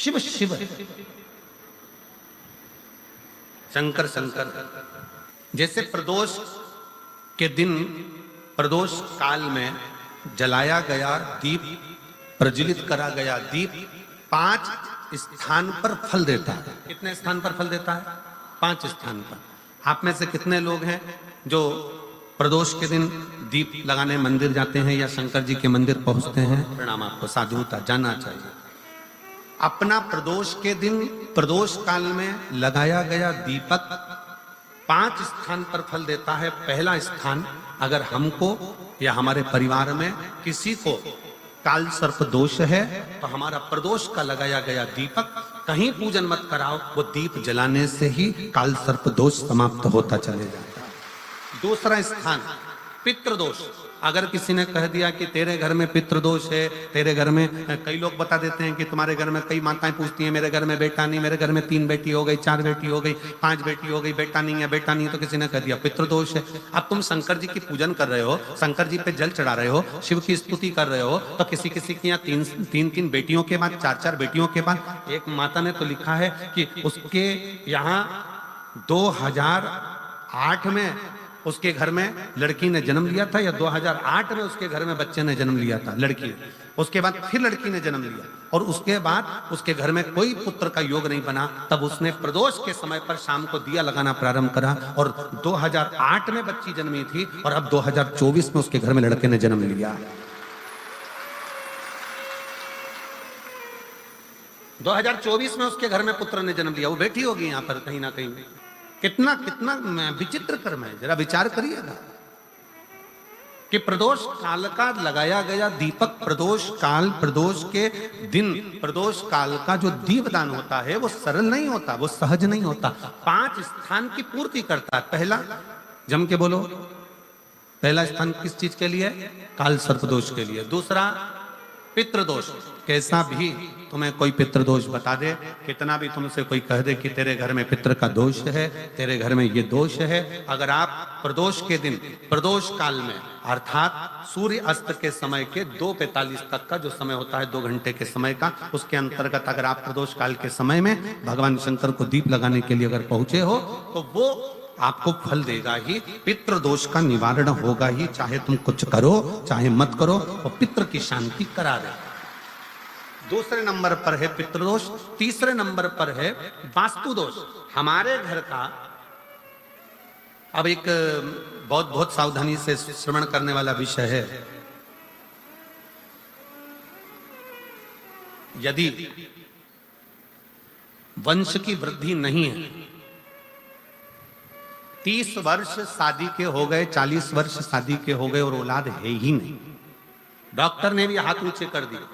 शिव शिव, शंकर शंकर। जैसे प्रदोष के दिन, प्रदोष काल में जलाया गया दीप, प्रज्वलित करा गया दीप 5 स्थान पर फल देता है। कितने स्थान पर फल देता है? 5 स्थान पर। आप में से कितने लोग हैं जो प्रदोष के दिन दीप लगाने मंदिर जाते हैं या शंकर जी के मंदिर पहुंचते हैं? प्रणाम आपको, साधुता जाना चाहिए। अपना प्रदोष के दिन, प्रदोष काल में लगाया गया दीपक 5 स्थान पर फल देता है। पहला स्थान, अगर हमको या हमारे परिवार में किसी को काल सर्प दोष है तो हमारा प्रदोष का लगाया गया दीपक कहीं पूजन मत कराओ, वो दीप जलाने से ही काल सर्प दोष समाप्त होता चले जाता है। दूसरा स्थान, पितृदोष। अगर किसी ने कह दिया कि तेरे घर में पितृदोष है, तेरे घर में, कई लोग बता देते हैं कि तुम्हारे घर में, कई माताएं पूछती हैं मेरे घर में बेटा नहीं, मेरे घर में 3 बेटी हो गई, 4 बेटी हो गई, 5 बेटी हो गई, बेटा नहीं है, बेटा नहीं है, तो किसी ने कह दिया पितृदोष है। अब तुम शंकर जी की पूजन कर रहे हो, शंकर जी पे जल चढ़ा रहे हो, शिव की स्तुति कर रहे हो, तो किसी किसी की यहाँ 3 बेटियों के बाद, 4 बेटियों के बाद, एक माता ने तो लिखा है कि उसके यहाँ 2008 में उसके घर में लड़की ने जन्म लिया था, या 2008 में उसके घर में बच्चे ने जन्म लिया था, लड़की ने। उसके बाद फिर लड़की ने जन्म लिया और उसके बाद उसके घर में कोई पुत्र का योग नहीं बना। तब उसने प्रदोष के समय पर शाम को दिया लगाना प्रारंभ करा और 2008 में बच्ची जन्मी थी और अब 2024 में उसके घर में लड़के ने जन्म लिया। 2024 में उसके घर में पुत्र ने जन्म लिया, वो बेटी होगी यहाँ पर कहीं ना कहीं। कितना कितना विचित्र कर्म है, जरा विचार करिएगा कि प्रदोष काल का लगाया गया दीपक, प्रदोष काल, प्रदोष के दिन, प्रदोष काल का जो दीपदान होता है वो सरल नहीं होता, वो सहज नहीं होता। 5 स्थान की पूर्ति करता है। पहला, जम के बोलो, पहला स्थान किस चीज के लिए? काल सर्पदोष के लिए। दूसरा, पितृदोष। कैसा भी तुम्हें कोई पितृदोष बता दे, कितना भी तुमसे कोई कह दे कि तेरे घर में पितृ का दोष है, तेरे घर में ये दोष है, अगर आप प्रदोष के दिन, प्रदोष काल में, अर्थात सूर्य अस्त के समय के 2:45 तक का जो समय होता है, 2 घंटे के समय का, उसके अंतर्गत अगर आप प्रदोष काल के समय में भगवान शंकर को दीप लगाने के लिए अगर पहुंचे हो तो वो आपको फल देगा ही, पितृदोष का निवारण होगा ही। चाहे तुम कुछ करो चाहे मत करो, और पितृ की शांति करा दे। दूसरे नंबर पर है पितृदोष। तीसरे नंबर पर है वास्तु दोष। हमारे घर का, अब एक बहुत सावधानी से श्रवण करने वाला विषय है। यदि वंश की वृद्धि नहीं है, 30 वर्ष शादी के हो गए, 40 वर्ष शादी के हो गए और औलाद है ही नहीं, डॉक्टर ने भी हाथ नीचे कर दिया,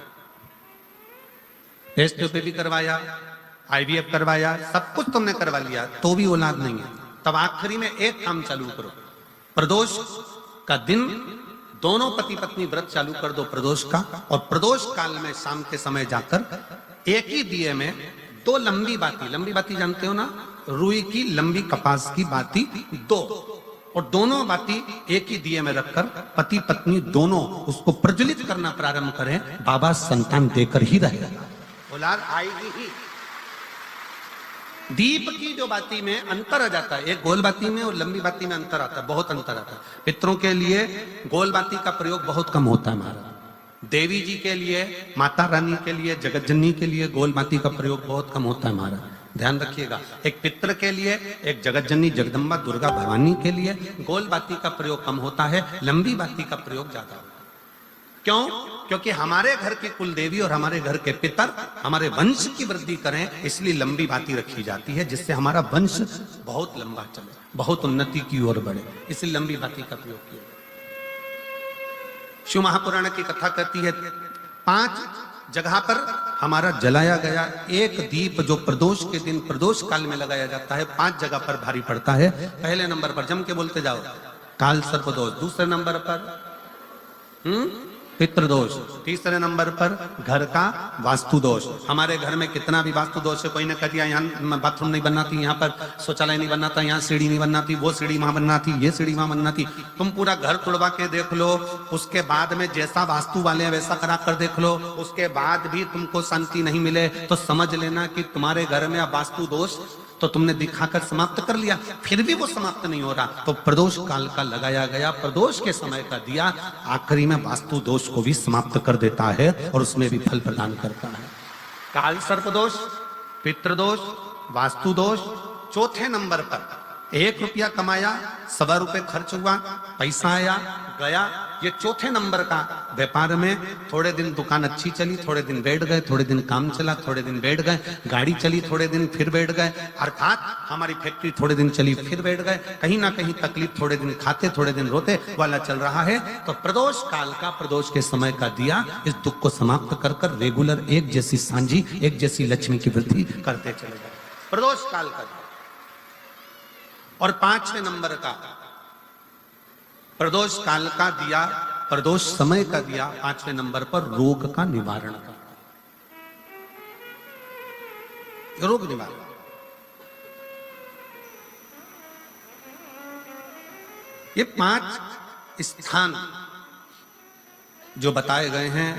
टेस्ट भी करवाया, IVF करवाया, सब कुछ तुमने करवा लिया, तो भी औलाद नहीं है, तब आखिरी में एक काम चालू करो। प्रदोष का दिन दोनों पति पत्नी व्रत चालू कर दो प्रदोष का, और प्रदोष काल में शाम के समय जाकर एक ही दिए में 2 लंबी बाती जानते हो ना, रुई की लंबी कपास की बाती 2, और दोनों बाती एक ही दिए में रखकर पति पत्नी दोनों उसको प्रज्वलित करना प्रारंभ करें। बाबा संतान देकर ही रहेगा, औलाद आएगी ही। दीप की जो बाती में अंतर आ जाता है, एक गोल बाती में और लंबी बाती में अंतर आता है, बहुत अंतर आता है। पितरों के लिए गोल बाती का प्रयोग बहुत कम होता है हमारा, देवी जी के लिए, माता रानी के लिए, जगतजननी के लिए गोल बाती का प्रयोग बहुत कम होता है हमारा। ध्यान रखिएगा, एक पितृ के लिए, एक जगतजननी जगदम्बा दुर्गा भवानी के लिए गोल बाती का प्रयोग कम होता है, लंबी बाती का प्रयोग ज्यादा होता है। क्यों? क्योंकि हमारे घर की कुल देवी और हमारे घर के पितर हमारे वंश की वृद्धि करें, इसलिए लंबी बाती रखी जाती है, जिससे हमारा वंश बहुत लंबा चले, बहुत उन्नति की ओर बढ़े, इसलिए लंबी बाती का प्रयोग किया। शिव महापुराण की कथा कहती है 5 जगह पर हमारा जलाया गया एक दीप जो प्रदोष के दिन, प्रदोष काल में लगाया जाता है, 5 जगह पर भारी पड़ता है। पहले नंबर पर, जम के बोलते जाओ, काल सर्पदोष। दूसरे नंबर पर पितृदोष। तीसरे नंबर पर घर का वास्तु दोष। हमारे घर में कितना भी वास्तु दोष है, कोई ने कह दिया यहाँ बाथरूम नहीं बनना थी, यहाँ पर शौचालय नहीं बनना था, यहाँ सीढ़ी नहीं बनना थी, वो सीढ़ी वहां बनना थी, ये सीढ़ी वहां बनना थी। तुम पूरा घर तुड़वा के देख लो, उसके बाद में जैसा वास्तु वाले हैं वैसा करा कर देख लो, उसके बाद भी तुमको शांति नहीं मिले तो समझ लेना कि तुम्हारे घर में वास्तु दोष तो तुमने दिखाकर समाप्त कर लिया, फिर भी वो समाप्त नहीं हो रहा तो प्रदोष काल का लगाया गया प्रदोष के समय का दिया आखिरी में वास्तु दोष को भी समाप्त कर देता है और उसमें भी फल प्रदान करता है। काल सर्प दोष, पितृदोष, वास्तु दोष। चौथे नंबर पर 1 रुपया कमाया, 1.25 रुपए खर्च हुआ, पैसा आया गया। ये चौथे नंबर का व्यापार में थोड़े दिन दुकान अच्छी चली, थोड़े दिन बैठ गए, थोड़े दिन काम चला, थोड़े दिन बैठ गए, गाड़ी चली थोड़े दिन फिर बैठ गए, अर्थात हमारी फैक्ट्री थोड़े दिन चली फिर बैठ गए, कहीं ना कहीं तकलीफ, थोड़े दिन खाते थोड़े दिन रोते वाला चल रहा है। तो प्रदोष काल का प्रदोष के समय का दिया इस दुख को समाप्त कर कर रेगुलर एक जैसी सांझी, एक जैसी लक्ष्मी की वृद्धि करते चले गए। प्रदोष काल का। और 5वें नंबर का प्रदोष काल का दिया, प्रदोष समय का दिया 5वें नंबर पर रोग का निवारण का। रोग निवारण ये 5 स्थान जो बताए गए हैं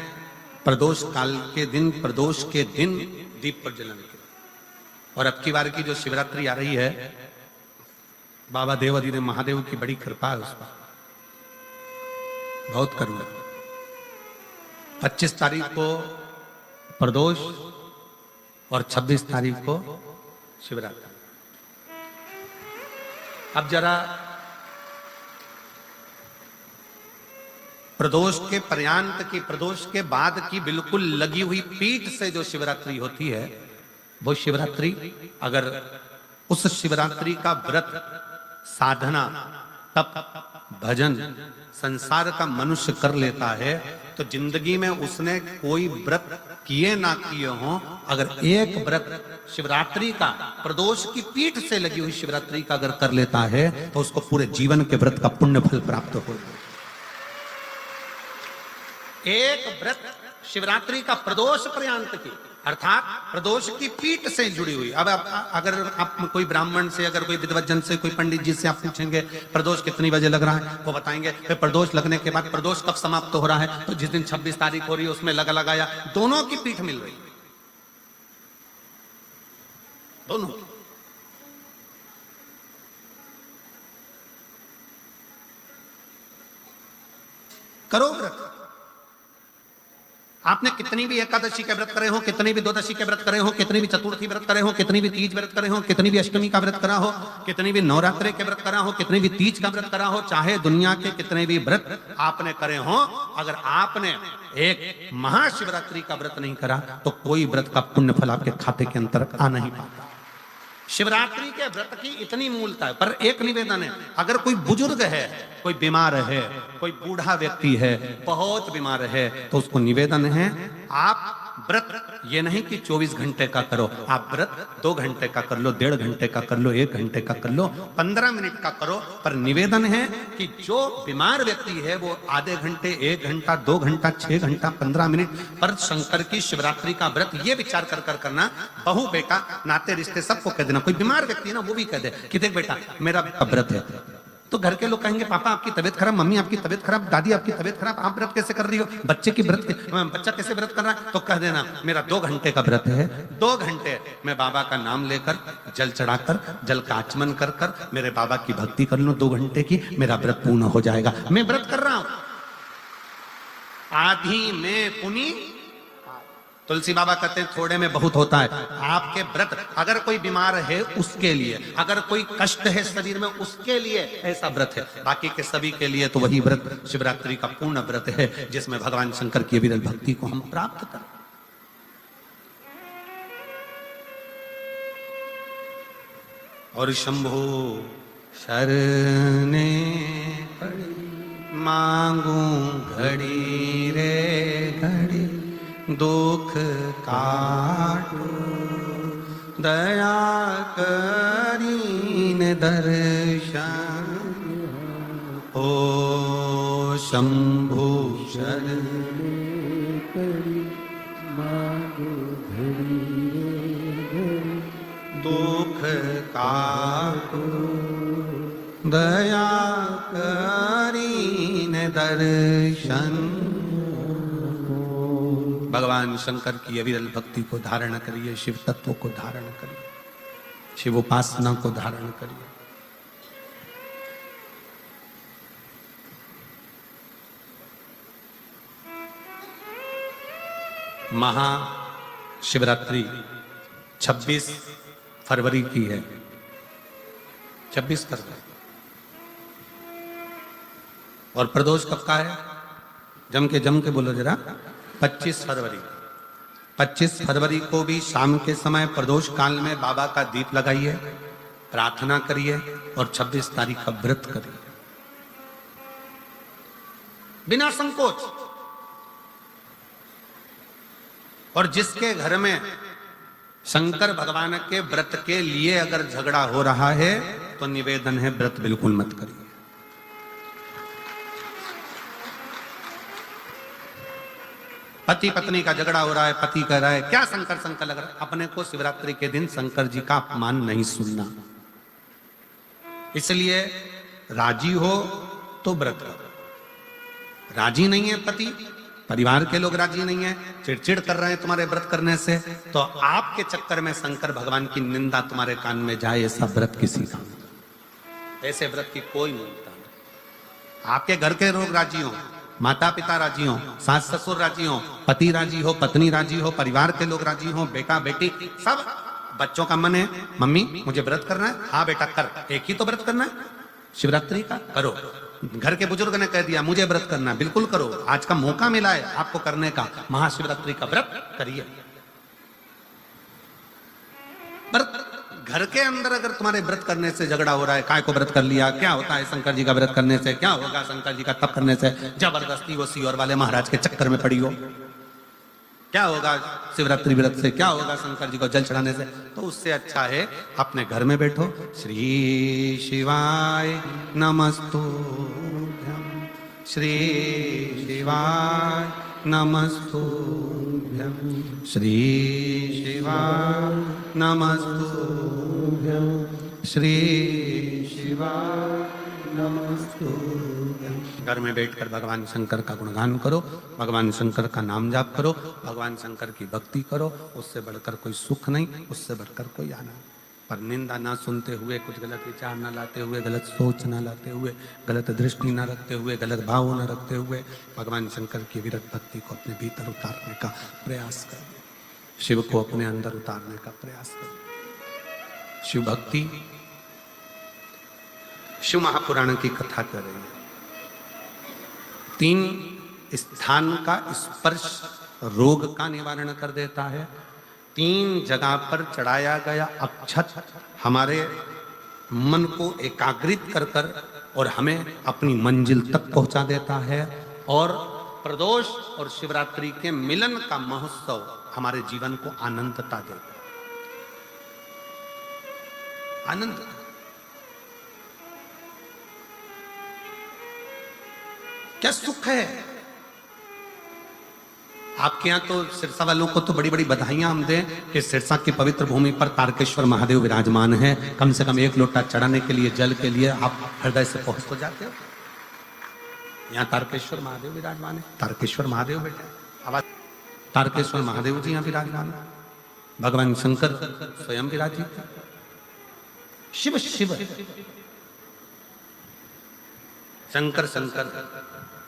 प्रदोष काल के दिन, प्रदोष के दिन दीप प्रज्वलन के। और अब की बार की जो शिवरात्रि आ रही है, बाबा देवाधिदेव महादेव की बड़ी कृपा है उस पर, बहुत करुणा। 25 तारीख को प्रदोष और 26 तारीख को शिवरात्रि। अब जरा प्रदोष के पर्यांत की, प्रदोष के बाद की बिल्कुल लगी हुई पीठ से जो शिवरात्रि होती है, वो शिवरात्रि अगर उस शिवरात्रि का व्रत, साधना, तप, भजन, संसार का मनुष्य कर लेता है तो जिंदगी में उसने कोई व्रत किए ना किए हो, अगर एक व्रत शिवरात्रि का, प्रदोष की पीठ से लगी हुई शिवरात्रि का अगर कर लेता है तो उसको पूरे जीवन के व्रत का पुण्य फल प्राप्त हो। एक व्रत शिवरात्रि का प्रदोष पर्यंत की, अर्थात प्रदोष की पीठ से जुड़ी हुई। अब अगर आप कोई ब्राह्मण से, अगर कोई विद्वज्जन से, कोई पंडित जी से आप पूछेंगे प्रदोष कितनी बजे लग रहा है, वो बताएंगे। फिर प्रदोष लगने के बाद प्रदोष कब समाप्त हो रहा है, तो जिस दिन 26 तारीख हो रही है उसमें लगाया, दोनों की पीठ मिल रही, दोनों। करो व्रत। आपने कितनी भी एकादशी के व्रत करे हो, कितनी भी द्वादशी के व्रत करे हो, कितनी भी चतुर्थी व्रत करे हो, कितनी भी तीज व्रत करे हो, कितनी भी अष्टमी का व्रत करा हो, कितनी भी नवरात्रि के व्रत करा हो, कितनी भी तीज का व्रत करा हो, चाहे दुनिया के कितने भी व्रत आपने करे हो, अगर आपने एक महाशिवरात्रि का व्रत नहीं करा तो कोई व्रत का पुण्य फल आपके खाते के अंतर्गत आ नहीं पाता। शिवरात्रि के व्रत की इतनी मूलता है। पर एक निवेदन है, अगर कोई बुजुर्ग है, कोई बीमार है, कोई बूढ़ा व्यक्ति है, बहुत बीमार है, तो उसको निवेदन है आप व्रत ये नहीं कि 24 घंटे का करो, आप व्रत 2 घंटे का कर लो, 1.5 घंटे का कर लो, 1 घंटे का कर लो, 15 मिनट का करो। पर निवेदन है कि जो बीमार व्यक्ति है वो आधे घंटे, 1 घंटा, 2 घंटा, 6 घंटा, 15 मिनट पर शंकर की शिवरात्रि का व्रत ये विचार कर करना, बहू बेटा नाते रिश्ते सबको कह देना। कोई बीमार व्यक्ति ना वो भी कह दे कि देख बेटा मेरा व्रत है, तो घर के लोग कहेंगे पापा आपकी तबीयत खराब, मम्मी आपकी तबीयत खराब, दादी आपकी तबीयत खराब, आप व्रत कैसे कर रही हो, बच्चे की व्रत, बच्चा कैसे व्रत कर रहा है, तो कह देना मेरा 2 घंटे का व्रत है, 2 घंटे मैं बाबा का नाम लेकर, जल चढ़ाकर, जल का आचमन कर कर मेरे बाबा की भक्ति कर लूं 2 घंटे की, मेरा व्रत पूर्ण हो जाएगा। मैं व्रत कर रहा हूं, आधी में पुनी। तुलसी बाबा कहते हैं थोड़े में बहुत होता है। आपके व्रत अगर कोई बीमार है उसके लिए, अगर कोई कष्ट है शरीर में उसके लिए ऐसा व्रत है, बाकी के सभी के लिए तो वही व्रत शिवरात्रि का पूर्ण व्रत है जिसमें भगवान शंकर की विरल भक्ति को हम प्राप्त करें। और शंभो शरणे मांगू घड़ी रे घड़ी, दुख काटो दया करीन दर्शन, ओ शंभु शरण दुख काटू दया करीने दर्शन। भगवान शंकर की अविरल भक्ति को धारण करिए, शिव तत्व को धारण करिए, शिव उपासना को धारण करिए। महाशिवरात्रि 26 फरवरी की है। 26 फरवरी। और प्रदोष कब का है? जम के बोलो जरा। 25 फरवरी। 25 फरवरी को भी शाम के समय प्रदोष काल में बाबा का दीप लगाइए, प्रार्थना करिए और 26 तारीख का व्रत करिए बिना संकोच। और जिसके घर में शंकर भगवान के व्रत के लिए अगर झगड़ा हो रहा है तो निवेदन है, व्रत बिल्कुल मत करिए। पति पत्नी का झगड़ा हो रहा है, पति कह रहा है क्या शंकर शंकर लग रहा है, अपने को शिवरात्रि के दिन शंकर जी का अपमान नहीं सुनना। इसलिए राजी हो तो व्रत करो। राजी नहीं है पति, परिवार के लोग राजी नहीं है, चिड़चिड़ कर रहे हैं तुम्हारे व्रत करने से, तो आपके चक्कर में शंकर भगवान की निंदा तुम्हारे कान में जाए, ऐसा व्रत किसी का, ऐसे व्रत की कोई मूलता नहीं। आपके घर के लोग राजी हो, माता पिता राजी हो, सास ससुर राजी हो, पति राजी हो, पत्नी राजी हो, परिवार के लोग राजी हो, बेटा बेटी सब, बच्चों का मन है मम्मी मुझे व्रत करना है, हाँ बेटा कर, एक ही तो व्रत करना है शिवरात्रि का, करो। घर के बुजुर्ग ने कह दिया मुझे व्रत करना, बिल्कुल करो, आज का मौका मिला है आपको करने का, महाशिवरात्रि का व्रत करिए। व्रत घर के अंदर अगर तुम्हारे व्रत करने से झगड़ा हो रहा है, काय को व्रत कर लिया, क्या होता है शंकर जी का व्रत करने से, क्या होगा शंकर जी का तप करने से, जबरदस्ती वो सियोर वाले महाराज के चक्कर में पड़ी हो, क्या होगा शिवरात्रि व्रत से, क्या होगा शंकर जी को जल चढ़ाने से, तो उससे अच्छा है अपने घर में बैठो, श्री शिवाय नमस्तुभ्यं, श्री शिवाय नमस्तुभ्यं, श्री शिवाय नमस्तुभ्यं, श्री शिवाय नमस्तुभ्यं। घर में बैठकर भगवान शंकर का गुणगान करो, भगवान शंकर का नाम जाप करो, भगवान शंकर की भक्ति करो, उससे बढ़कर कोई सुख नहीं, उससे बढ़कर कोई आनंद। पर निंदा ना सुनते हुए, कुछ गलत विचार ना लाते हुए, गलत सोच ना लाते हुए, गलत दृष्टि ना रखते हुए, गलत भाव ना रखते हुए भगवान शंकर की विरत भक्ति को अपने भीतर उतारने का प्रयास करो, शिव को अपने अंदर उतारने का प्रयास करो। शिव भक्ति, शिव महापुराण की कथा कर रही है। 3 स्थान का स्पर्श रोग का निवारण कर देता है। 3 जगह पर चढ़ाया गया अक्षत हमारे मन को एकाग्रित कर कर और हमें अपनी मंजिल तक पहुंचा देता है। और प्रदोष और शिवरात्रि के मिलन का महोत्सव हमारे जीवन को आनंदता देता है, आनंद। क्या सुख है। आपके यहाँ तो सिरसा वालों को तो बड़ी बड़ी बधाइयां हम दें कि सिरसा की पवित्र भूमि पर तारकेश्वर महादेव विराजमान है। कम से कम 1 लोटा चढ़ाने के लिए, जल के लिए आप हृदय से पहुंच तो जाते हो। यहाँ तारकेश्वर महादेव विराजमान है। तारकेश्वर महादेव बेटा आवाज, तारकेश्वर महादेव जी यहाँ विराजमान है। भगवान शंकर स्वयं विराजित, शिव शिव, शंकर शंकर,